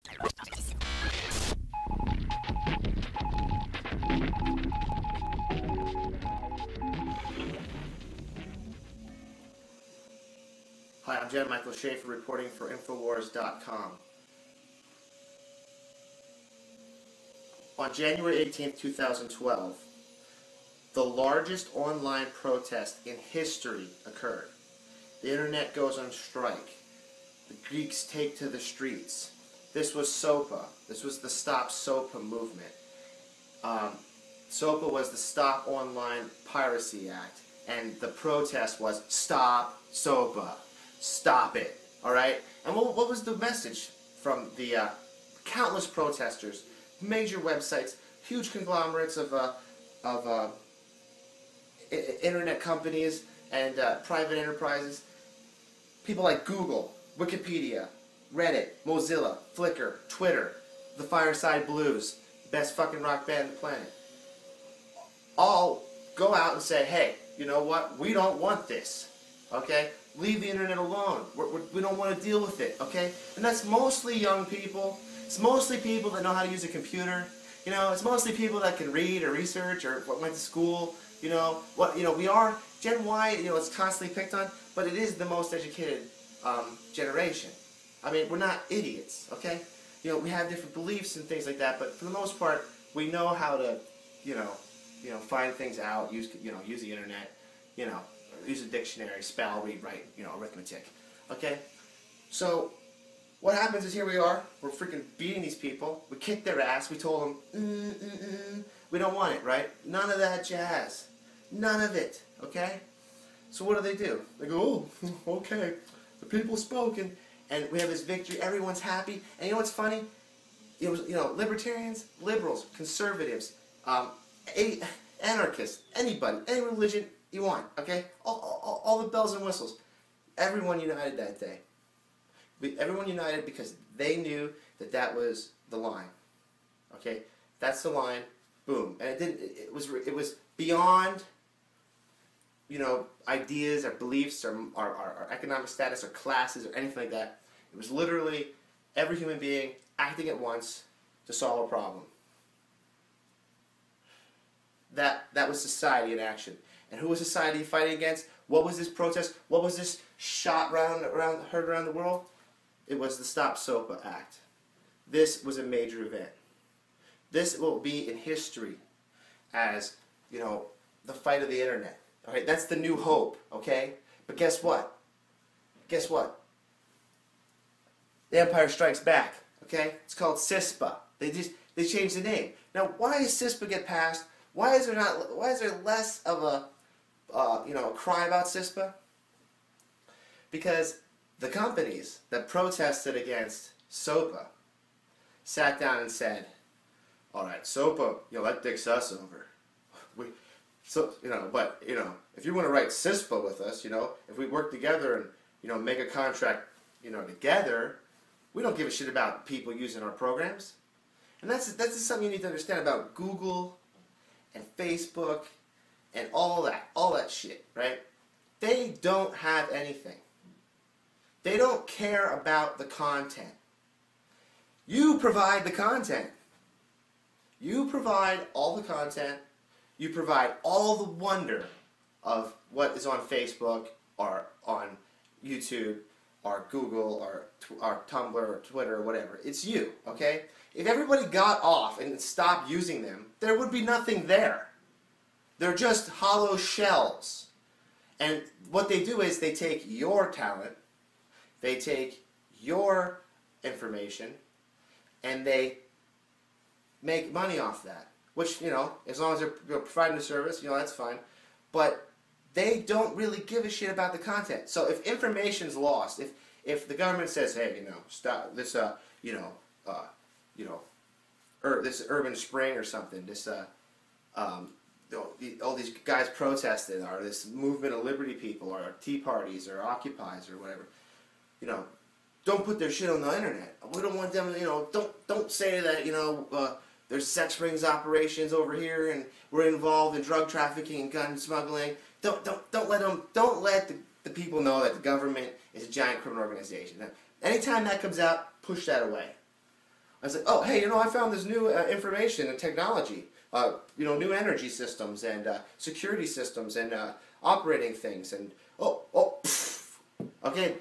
Hi, I'm Jen Michael Schaefer reporting for InfoWars.com. On January 18th, 2012, the largest online protest in history occurred. The internet goes on strike. The Greeks take to the streets. This was SOPA. This was the Stop SOPA movement. SOPA was the Stop Online Piracy Act, and the protest was Stop SOPA. Stop it. Alright? And what was the message from the countless protesters, major websites, huge conglomerates of internet companies and private enterprises? People like Google, Wikipedia, Reddit, Mozilla, Flickr, Twitter, the Fireside Blues, best fucking rock band on the planet, all go out and say, hey, you know what? We don't want this. Okay? Leave the internet alone. We don't want to deal with it. Okay? And that's mostly young people. It's mostly people that know how to use a computer. You know, it's mostly people that can read or research or went to school. You know, we are Gen Y. You know, it's constantly picked on, but it is the most educated generation. I mean, we're not idiots. Okay? You know, we have different beliefs and things like that, but for the most part, we know how to, find things out. Use the internet. Use a dictionary, spell, read, write, arithmetic. Okay? So, what happens is here we are, we're freaking beating these people, we kicked their ass, we told them, we don't want it, right? None of that jazz. None of it, okay? So what do? They go, oh, okay, the people spoke, and we have this victory, everyone's happy, and you know what's funny? It was, libertarians, liberals, conservatives, anarchists, anybody, any religion you want, okay? All the bells and whistles. Everyone united that day. Everyone united because they knew that that was the line. Okay? That's the line. Boom. And it was beyond, ideas or beliefs or our economic status or classes or anything like that. It was literally every human being acting at once to solve a problem. That was society in action. And who was society fighting against? What was this protest? What was this shot heard around the world? It was the Stop SOPA Act. This was a major event. This will be in history as, the fight of the internet. Okay, that's the new hope, okay? But guess what? Guess what? The Empire Strikes Back, okay? It's called Cispa. They changed the name. Now, why does Cispa get passed? Why is there less of a cry about Cispa? Because the companies that protested against SOPA sat down and said, all right, SOPA, that dicks us over. But if you want to write Cispa with us, if we work together and, make a contract, together, we don't give a shit about people using our programs. And that's something you need to understand about Google and Facebook and all that shit, right? They don't have anything. They don't care about the content. You provide the content. You provide all the content. You provide all the wonder of what is on Facebook or on YouTube or Google or Tumblr or Twitter or whatever. It's you, okay? If everybody got off and stopped using them, there would be nothing there. They're just hollow shells. And what they do is they take your talent, they take your information, and they make money off that. Which, as long as they're providing a service, that's fine. But they don't really give a shit about the content. So if information's lost, if the government says, hey, stop this, this urban spring or something, this, all these guys protested, or this movement of liberty people, or tea parties, or occupies, or whatever, don't put their shit on the internet. We don't want them, don't say that, there's sex rings operations over here, and we're involved in drug trafficking and gun smuggling. Don't let the people know that the government is a giant criminal organization. Now, anytime that comes out, push that away. was like, oh, hey, I found this new information and technology. New energy systems and security systems and operating things and okay,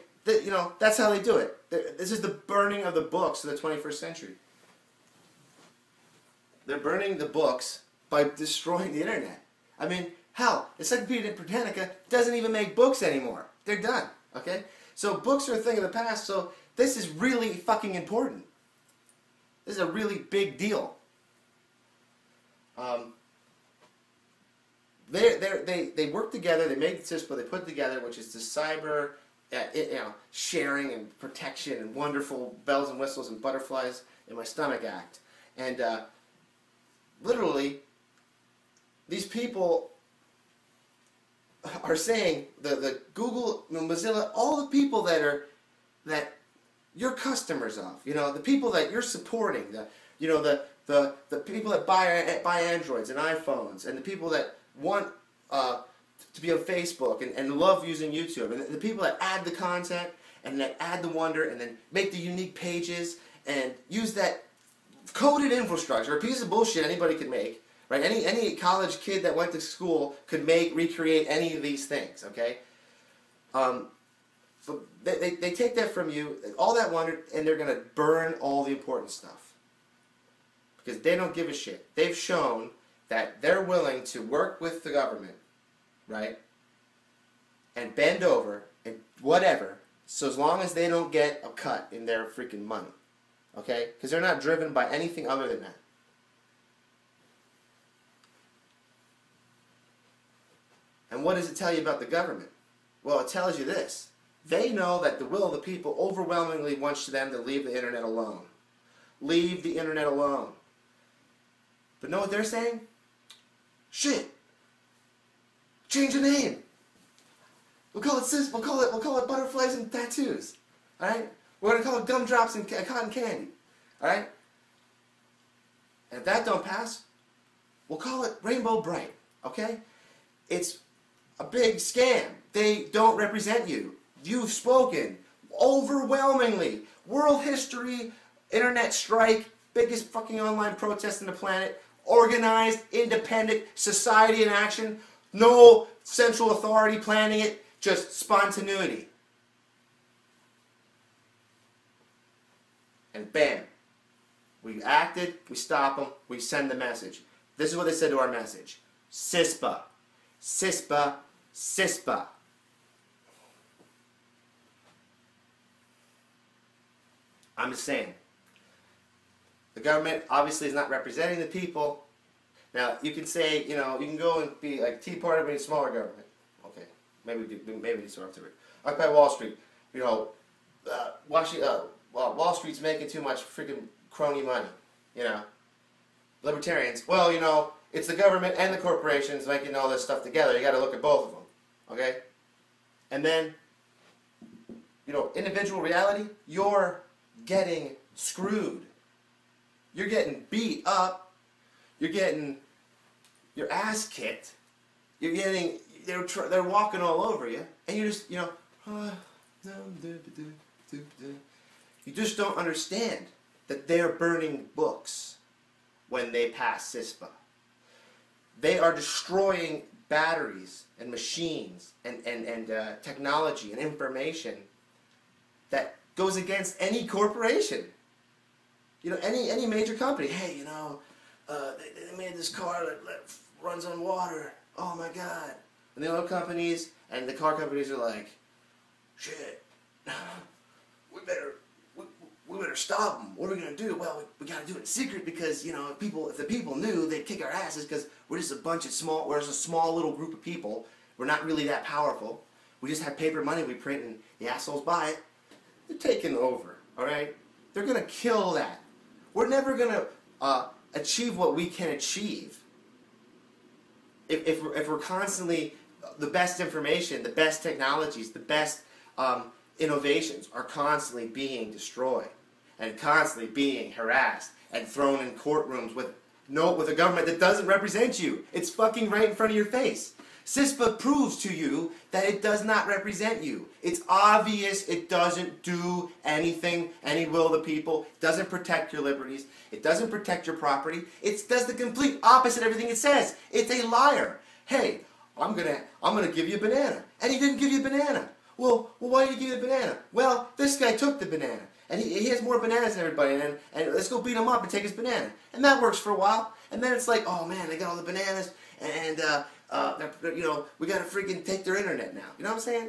that's how they do it. This is the burning of the books of the 21st century. They're burning the books by destroying the internet. I mean, hell, Encyclopedia Britannica doesn't even make books anymore. They're done. Okay, so books are a thing of the past. So this is really fucking important. This is a really big deal. They work together. They made Cispa. They put it together, which is the cyber, sharing and protection and wonderful bells and whistles and butterflies in my stomach act. And literally, these people are saying the Google, Mozilla, all the people that you're customers of, the people that you're supporting, the people that buy Androids and iPhones, and the people that want to be on Facebook and love using YouTube, and the people that add the content and that add the wonder and then make the unique pages and use that coded infrastructure, a piece of bullshit anybody could make, right? Any college kid that went to school could recreate any of these things, okay? So they take that from you, all that wonder, and they're going to burn all the important stuff. Because they don't give a shit. They've shown that they're willing to work with the government, right? And bend over and whatever, so as long as they don't get a cut in their freaking money. Okay? Because they're not driven by anything other than that. And what does it tell you about the government? Well, it tells you this. They know that the will of the people overwhelmingly wants them to leave the internet alone. Leave the internet alone. But know what they're saying? Shit. Change the name. We'll call it Cispa. We'll call it butterflies and tattoos. All right? We're gonna call it gumdrops and cotton candy. All right? And if that don't pass, we'll call it Rainbow Bright. Okay? It's a big scam. They don't represent you. You've spoken overwhelmingly. World history, internet strike, biggest fucking online protest on the planet. Organized, independent, society in action, no central authority planning it, just spontaneity. And bam, we acted, we stop them, we send the message. This is what they said to our message. Cispa, Cispa, Cispa. I'm just saying. The government obviously is not representing the people. Now, you can say, you can go and be like Tea Party, but a smaller government. Okay, maybe we do sort of it. Occupy Wall Street. Wall Street's making too much freaking crony money. Libertarians. Well, it's the government and the corporations making all this stuff together. You got to look at both of them. Okay, and then, individual reality. You're getting screwed. You're getting beat up. You're getting your ass kicked. You're getting, they're walking all over you. And you're just, you just don't understand that they're burning books when they pass Cispa. They are destroying batteries and machines and technology and information that goes against any corporation. Any major company, hey, they made this car that runs on water. Oh my God. And the oil companies and the car companies are like, shit, we better stop them. What are we going to do? Well, we got to do it in secret because, if the people knew, they'd kick our asses because we're just we're just a small little group of people. We're not really that powerful. We just have paper money we print and the assholes buy it. They're taking over, all right? They're going to kill that. We're never going to achieve what we can achieve if we're constantly, the best information, the best technologies, the best innovations are constantly being destroyed and constantly being harassed and thrown in courtrooms with a government that doesn't represent you. It's fucking right in front of your face. Cispa proves to you that it does not represent you. It's obvious it doesn't do anything, any will of the people. It doesn't protect your liberties. It doesn't protect your property. It does the complete opposite of everything it says. It's a liar. Hey, I'm gonna give you a banana. And he didn't give you a banana. Well, why did he give you the banana? Well, this guy took the banana. And he has more bananas than everybody, and let's go beat him up and take his banana. And that works for a while. And then it's like, oh man, they got all the bananas, and you know, we got to freaking take their internet now. You know what I'm saying?